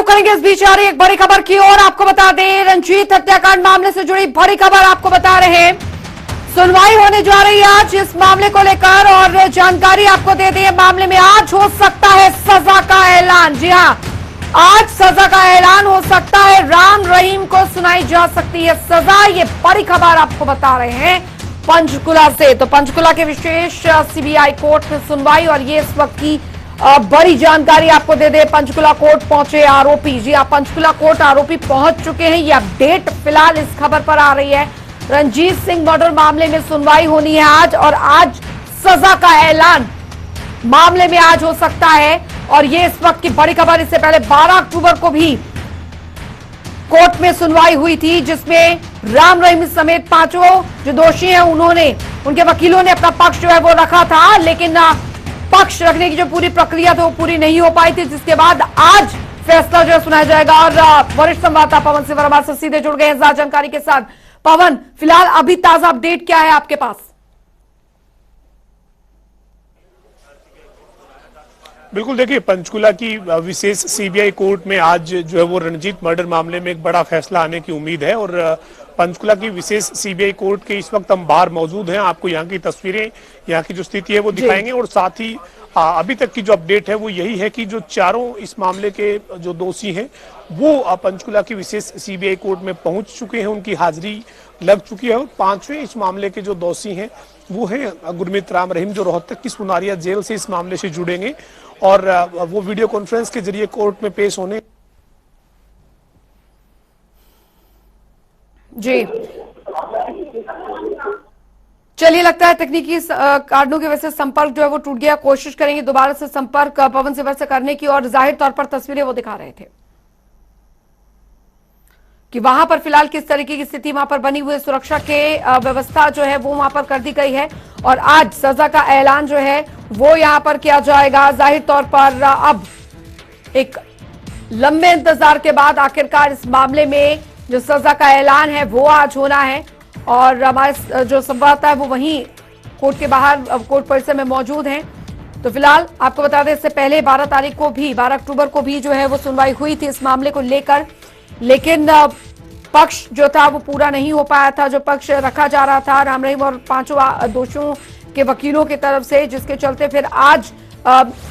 रुक करेंगे। इस बीच आ रही एक बड़ी खबर की ओर आपको बता दें, रंजीत हत्याकांड मामले से जुड़ी बड़ी खबर आपको बता रहे हैं। सुनवाई होने जा रही है आज इस मामले को लेकर और जानकारी आपको दे दें, मामले में आज हो सकता है सजा का ऐलान। जी हां, आज सजा का ऐलान हो सकता है। राम रहीम को सुनाई जा सकती है सजा। ये बड़ी खबर आपको बता रहे हैं पंचकुला से। तो पंचकुला के विशेष सीबीआई कोर्ट में सुनवाई और ये इस वक्त की बड़ी जानकारी आपको दे दे। पंचकुला कोर्ट पहुंचे आरोपी। जी हां, पंचकुला कोर्ट आरोपी पहुंच चुके हैं। ये अपडेट फिलहाल इस खबर पर आ रही है। रंजीत सिंह मर्डर मामले में सुनवाई होनी है आज और आज सजा का ऐलान मामले में आज हो सकता है। और ये इस वक्त की बड़ी खबर। इससे पहले 12 अक्टूबर को भी कोर्ट में सुनवाई हुई थी जिसमें राम रहीम समेत 5 जो दोषी हैं उनके वकीलों ने अपना पक्ष जो है वो रखा था, लेकिन पक्ष रखने की जो पूरी प्रक्रिया थी वो पूरी नहीं हो पाई थी, जिसके बाद आज फैसला जो है सुनाया जाएगा। और वरिष्ठ संवाददाता पवन सिवर हमारे साथ सीधे जुड़ गए हैं ज्यादा जानकारी के साथ। पवन, फिलहाल अभी ताजा अपडेट क्या है आपके पास? बिल्कुल, देखिए पंचकुला की विशेष सीबीआई कोर्ट में आज जो है वो रणजीत मर्डर मामले में एक बड़ा फैसला आने की उम्मीद है। और पंचकुला की विशेष सीबीआई कोर्ट के इस वक्त हम बाहर मौजूद हैं। आपको यहाँ की तस्वीरें, यहाँ की जो स्थिति है वो दिखाएंगे। और साथ ही अभी तक की जो अपडेट है वो यही है कि जो चारों इस मामले के जो दोषी हैं वो पंचकुला की विशेष सीबीआई कोर्ट में पहुंच चुके हैं, उनकी हाजिरी लग चुकी है। और 5वें इस मामले के जो दोषी हैं वो हैं गुरमीत राम रहीम, जो रोहतक की सुनारिया जेल से इस मामले से जुड़ेंगे और वो वीडियो कॉन्फ्रेंस के जरिए कोर्ट में पेश होने। जी, चलिए, लगता है तकनीकी कारणों की वजह से संपर्क जो है वो टूट गया। कोशिश करेंगे दोबारा से संपर्क पवन सिवर से करने की। और जाहिर तौर पर तस्वीरें वो दिखा रहे थे कि वहां पर फिलहाल किस तरीके की स्थिति वहां पर बनी हुई है। सुरक्षा के व्यवस्था जो है वो वहां पर कर दी गई है और आज सजा का ऐलान जो है वो यहां पर किया जाएगा। जाहिर तौर पर अब एक लंबे इंतजार के बाद आखिरकार इस मामले में जो सजा का ऐलान है वो आज होना है। और हमारे जो संवाददाता है वो वहीं कोर्ट के बाहर कोर्ट परिसर में मौजूद हैं। तो फिलहाल आपको बता दें, इससे पहले 12 अक्टूबर को भी जो है वो सुनवाई हुई थी इस मामले को लेकर, लेकिन पक्ष जो था वो पूरा नहीं हो पाया था। जो पक्ष रखा जा रहा था राम रहीम और 5 दोषियों के वकीलों की तरफ से, जिसके चलते फिर आज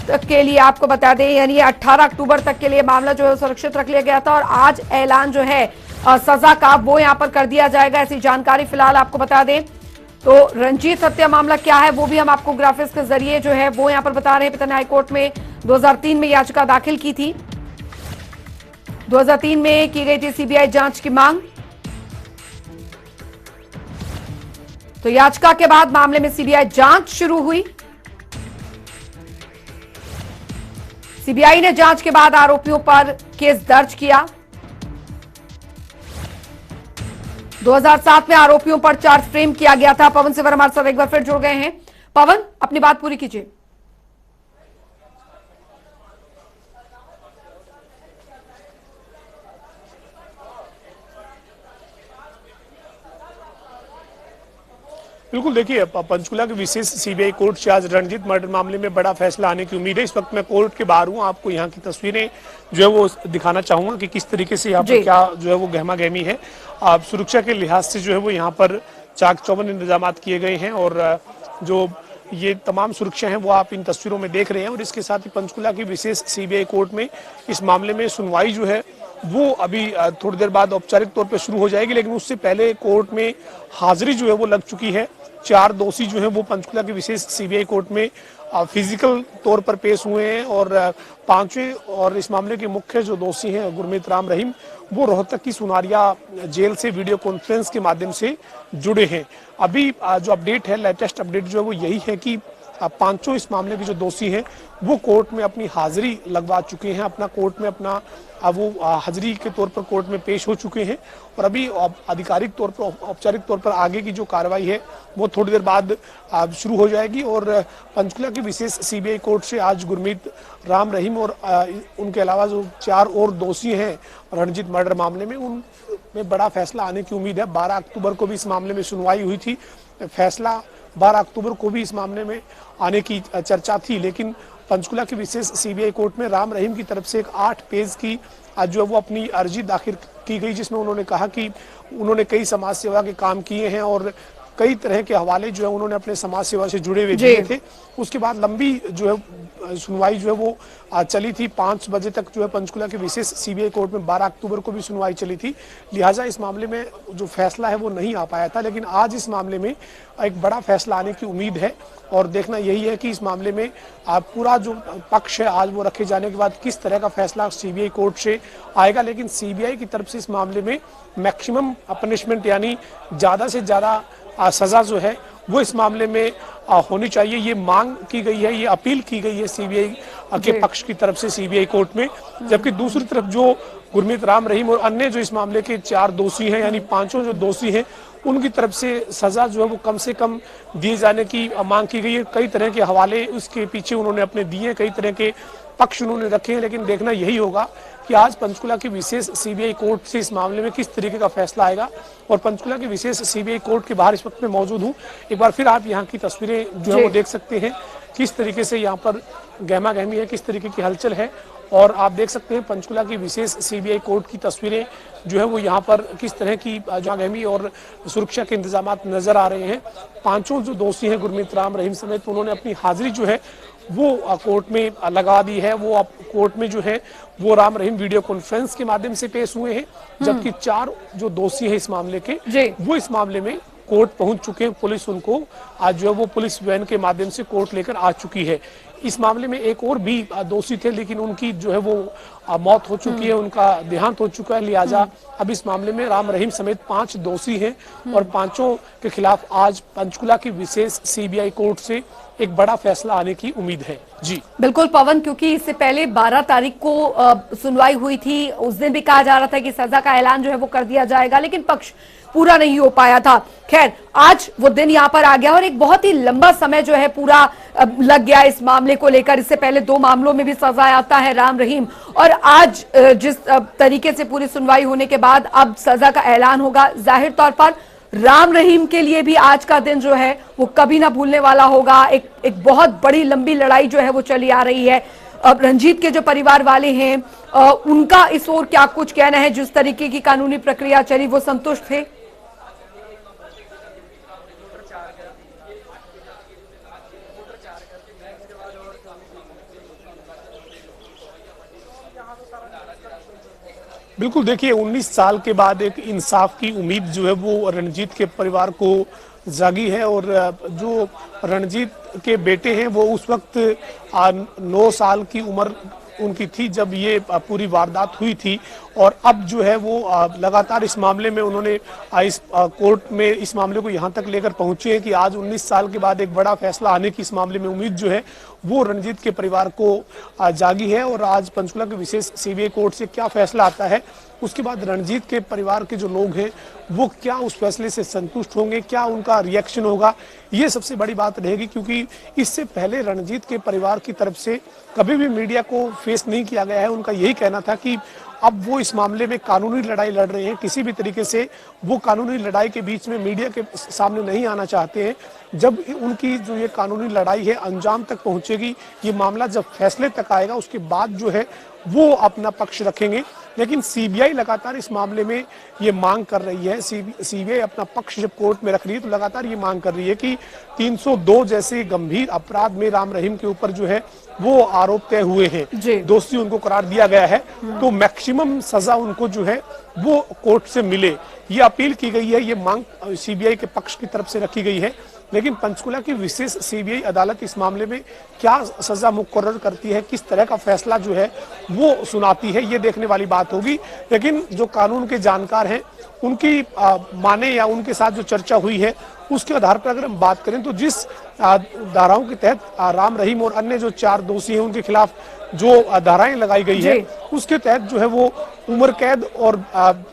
तक के लिए आपको बता दें, यानी 18 अक्टूबर तक के लिए मामला जो है सुरक्षित रख लिया गया था। और आज ऐलान जो है सजा का वो यहां पर कर दिया जाएगा, ऐसी जानकारी फिलहाल आपको बता दें। तो रंजीत हत्या मामला क्या है वो भी हम आपको ग्राफिक्स के जरिए जो है वो यहां पर बता रहे हैं। पिता ने हाईकोर्ट में 2003 में याचिका दाखिल की थी। 2003 में की गई थी सीबीआई जांच की मांग। तो याचिका के बाद मामले में सीबीआई जांच शुरू हुई। सीबीआई ने जांच के बाद आरोपियों पर केस दर्ज किया। 2007 में आरोपियों पर चार्ज फ्रेम किया गया था। पवन सिवर हमारे साथ एक बार फिर जुड़ गए हैं। पवन, अपनी बात पूरी कीजिए। बिल्कुल, देखिए पंचकुला की विशेष सीबीआई कोर्ट से आज रणजीत मर्डर मामले में बड़ा फैसला आने की उम्मीद है। इस वक्त मैं कोर्ट के बाहर हूँ, आपको यहाँ की तस्वीरें जो है वो दिखाना चाहूंगा कि किस तरीके से यहाँ पर क्या जो है वो गहमा गहमी है। आप सुरक्षा के लिहाज से जो है वो यहाँ पर चाक चौबंद इंतजाम किए गए हैं और जो ये तमाम सुरक्षा है वो आप इन तस्वीरों में देख रहे हैं। और इसके साथ ही पंचकुला की विशेष सीबीआई कोर्ट में इस मामले में सुनवाई जो है वो अभी थोड़ी देर बाद औपचारिक तौर पे शुरू हो जाएगी, लेकिन उससे पहले कोर्ट में हाजिरी जो है वो लग चुकी है। 4 दोषी जो है वो पंचकुला की विशेष सीबीआई कोर्ट में फिजिकल तौर पर पेश हुए हैं और 5वें और इस मामले के मुख्य जो दोषी हैं गुरमीत राम रहीम, वो रोहतक की सुनारिया जेल से वीडियो कॉन्फ्रेंस के माध्यम से जुड़े हैं। अभी जो अपडेट है, लेटेस्ट अपडेट जो है वो यही है कि 5 इस मामले के जो दोषी हैं वो कोर्ट में अपनी हाजिरी लगवा चुके हैं, अपना कोर्ट में अपना वो हाजिरी के तौर पर कोर्ट में पेश हो चुके हैं। और अभी आधिकारिक तौर पर, औपचारिक तौर पर आगे की जो कार्रवाई है वो थोड़ी देर बाद शुरू हो जाएगी। और पंचकुला की विशेष सीबीआई कोर्ट से आज गुरमीत राम रहीम और उनके अलावा जो 4 और दोषी हैं रणजीत मर्डर मामले में, उनमें बड़ा फैसला आने की उम्मीद है। 12 अक्टूबर को भी इस मामले में सुनवाई हुई थी, फैसला 12 अक्टूबर को भी इस मामले में आने की चर्चा थी, लेकिन पंचकुला की विशेष सीबीआई कोर्ट में राम रहीम की तरफ से एक 8 पेज की आज जो है वो अपनी अर्जी दाखिल की गई, जिसमें उन्होंने कहा कि उन्होंने कई समाज सेवा के काम किए हैं और कई तरह के हवाले जो है उन्होंने अपने समाज सेवा से जुड़े हुए दिए थे। उसके बाद लंबी जो है सुनवाई जो है वो चली थी। 5 बजे तक जो है पंचकुला के विशेष सीबीआई कोर्ट में 12 अक्टूबर को भी सुनवाई चली थी। लिहाजा इस मामले में जो फैसला है वो नहीं आ पाया था, लेकिन आज इस मामले में एक बड़ा फैसला आने की उम्मीद है और देखना यही है कि इस मामले में पूरा जो पक्ष है आज वो रखे जाने के बाद किस तरह का फैसला सीबीआई कोर्ट से आएगा। लेकिन सीबीआई की तरफ से इस मामले में मैक्सिमम पनिशमेंट यानी ज्यादा से ज्यादा सजा जो है वो इस मामले में होनी चाहिए, ये मांग की गई है, ये अपील की गई है सीबीआई के पक्ष की तरफ से सीबीआई कोर्ट में। जबकि दूसरी तरफ जो गुरमीत राम रहीम और अन्य जो इस मामले के 4 दोषी हैं यानी 5 जो दोषी हैं उनकी तरफ से सजा जो है वो कम से कम दिए जाने की मांग की गई है। कई तरह के हवाले उसके पीछे उन्होंने अपने दिए, कई तरह के पक्ष उन्होंने रखे हैं, लेकिन देखना यही होगा कि आज पंचकुला की विशेष सीबीआई कोर्ट से इस मामले में किस तरीके का फैसला आएगा। और पंचकुला की विशेष सीबीआई कोर्ट के बाहर इस वक्त मैं मौजूद हूँ। एक बार फिर आप यहाँ की तस्वीरें जो है वो देख सकते हैं, किस तरीके से यहाँ पर गहमा गहमी है, किस तरीके की हलचल है। और आप देख सकते हैं पंचकुला की विशेष सीबीआई कोर्ट की तस्वीरें जो है वो यहाँ पर किस तरह की गहमी और सुरक्षा के इंतजाम नजर आ रहे हैं। 5 जो दोषी हैं गुरमीत राम रहीम समेत उन्होंने अपनी हाजिरी जो है वो कोर्ट में लगा दी है। वो कोर्ट में जो है वो राम रहीम वीडियो कॉन्फ्रेंस के माध्यम से पेश हुए हैं, जबकि 4 जो दोषी हैं इस मामले के वो इस मामले में कोर्ट पहुंच चुके हैं। पुलिस उनको आज जो है वो पुलिस वैन के माध्यम से कोर्ट लेकर आ चुकी है। इस मामले में एक और भी दोषी थे, लेकिन उनकी जो है वो मौत हो चुकी है, उनका देहांत हो चुका है। लिहाजा अब इस मामले में राम रहीम समेत 5 दोषी हैं और 5 के खिलाफ आज पंचकुला की विशेष सीबीआई कोर्ट से एक बड़ा फैसला आने की उम्मीद है। जी बिल्कुल पवन, क्योंकि इससे पहले 12 तारीख को सुनवाई हुई थी, उस दिन भी कहा जा रहा था कि सजा का ऐलान जो है वो कर दिया जाएगा, लेकिन पक्ष पूरा नहीं हो पाया था। खैर आज वो दिन यहाँ पर आ गया और एक बहुत ही लंबा समय जो है पूरा लग गया इस मामले को लेकर। इससे पहले 2 मामलों में भी सजा आता है राम रहीम, और आज जिस तरीके से पूरी सुनवाई होने के बाद अब सजा का ऐलान होगा। जाहिर तौर पर राम रहीम के लिए भी आज का दिन जो है वो कभी ना भूलने वाला होगा। एक बहुत बड़ी लंबी लड़ाई जो है वो चली आ रही है। अब रंजीत के जो परिवार वाले हैं उनका इस ओर क्या कुछ कहना है? जिस तरीके की कानूनी प्रक्रिया चली वो संतुष्ट थे? बिल्कुल, देखिए 19 साल के बाद एक इंसाफ की उम्मीद जो है वो रणजीत के परिवार को जागी है। और जो रणजीत के बेटे हैं वो उस वक्त 9 साल की उम्र उनकी थी जब ये पूरी वारदात हुई थी। और अब जो है वो लगातार इस मामले में उन्होंने इस कोर्ट में इस मामले को यहाँ तक लेकर पहुंचे हैं कि आज 19 साल के बाद एक बड़ा फैसला आने की इस मामले में उम्मीद जो है वो रणजीत के परिवार को जागी है। और आज पंचकुला के विशेष सीबीआई कोर्ट से क्या फैसला आता है, उसके बाद रणजीत के परिवार के जो लोग हैं वो क्या उस फैसले से संतुष्ट होंगे, क्या उनका रिएक्शन होगा, ये सबसे बड़ी बात रहेगी। क्योंकि इससे पहले रणजीत के परिवार की तरफ से कभी भी मीडिया को फेस नहीं किया गया है। उनका यही कहना था कि अब वो इस मामले में कानूनी लड़ाई लड़ रहे हैं, किसी भी तरीके से वो कानूनी लड़ाई के बीच में मीडिया के सामने नहीं आना चाहते हैं। जब उनकी जो ये कानूनी लड़ाई है अंजाम तक पहुंचेगी, ये मामला जब फैसले तक आएगा, उसके बाद जो है वो अपना पक्ष रखेंगे। लेकिन सीबीआई लगातार इस मामले में ये मांग कर रही है, सीबीआई अपना पक्ष जब कोर्ट में रख रही है तो लगातार ये मांग कर रही है कि 302 जैसे गंभीर अपराध में राम रहीम के ऊपर जो है वो आरोप तय हुए हैं, दोषी उनको करार दिया गया है, तो मैक्सिमम सजा उनको जो है वो कोर्ट से मिले, ये अपील की गई है। ये मांग सीबीआई के पक्ष की तरफ से रखी गई है। लेकिन पंचकुला की विशेष सीबीआई अदालत इस मामले में क्या सजा मुकर्रर करती है, किस तरह का फैसला जो है वो सुनाती है, ये देखने वाली बात होगी। लेकिन जो कानून के जानकार हैं उनकी माने या उनके साथ जो चर्चा हुई है उसके आधार पर अगर हम बात करें तो जिस धाराओं के तहत राम रहीम और अन्य जो 4 दोषी हैं उनके खिलाफ जो धाराएं लगाई गई है उसके तहत जो है वो उम्र कैद और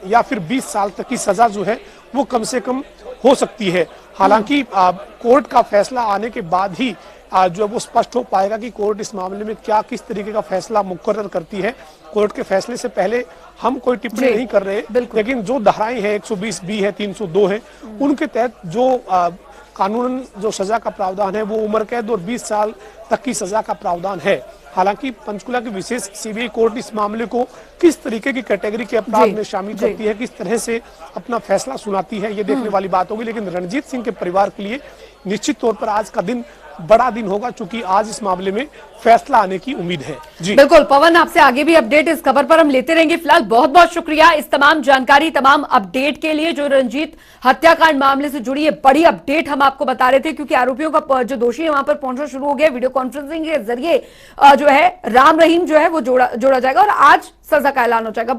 या फिर 20 साल तक की सजा जो है वो कम से कम हो सकती है। हालांकि कोर्ट का फैसला आने के बाद ही जो है वो स्पष्ट हो पाएगा कि कोर्ट इस मामले में क्या किस तरीके का फैसला मुकर्रर करती है। कोर्ट के फैसले से पहले हम कोई टिप्पणी नहीं कर रहे, लेकिन जो धाराएं हैं 120B है, 302 है, उनके तहत जो कानूनन जो सजा का प्रावधान है वो उम्र कैद और 20 साल तक की सजा का प्रावधान है। हालांकि पंचकुला की विशेष सीबीआई कोर्ट इस मामले को किस तरीके की कैटेगरी के अपराध में शामिल करती है, किस तरह से अपना फैसला सुनाती है, ये देखने वाली बात होगी। लेकिन रणजीत सिंह के परिवार के लिए निश्चित तौर पर आज का दिन बड़ा दिन होगा, क्योंकि आज इस मामले में फैसला आने की उम्मीद है। जी बिल्कुल पवन, आपसे आगे भी अपडेट इस खबर पर हम लेते रहेंगे। फिलहाल बहुत बहुत शुक्रिया इस तमाम जानकारी, तमाम अपडेट के लिए। जो रंजीत हत्याकांड मामले से जुड़ी ये बड़ी अपडेट हम आपको बता रहे थे, क्योंकि आरोपियों का जो दोषी है वहां पर पहुंचना शुरू हो गया। वीडियो कॉन्फ्रेंसिंग के जरिए जो है राम रहीम जो है वो जोड़ा जाएगा और आज सजा का ऐलान हो जाएगा।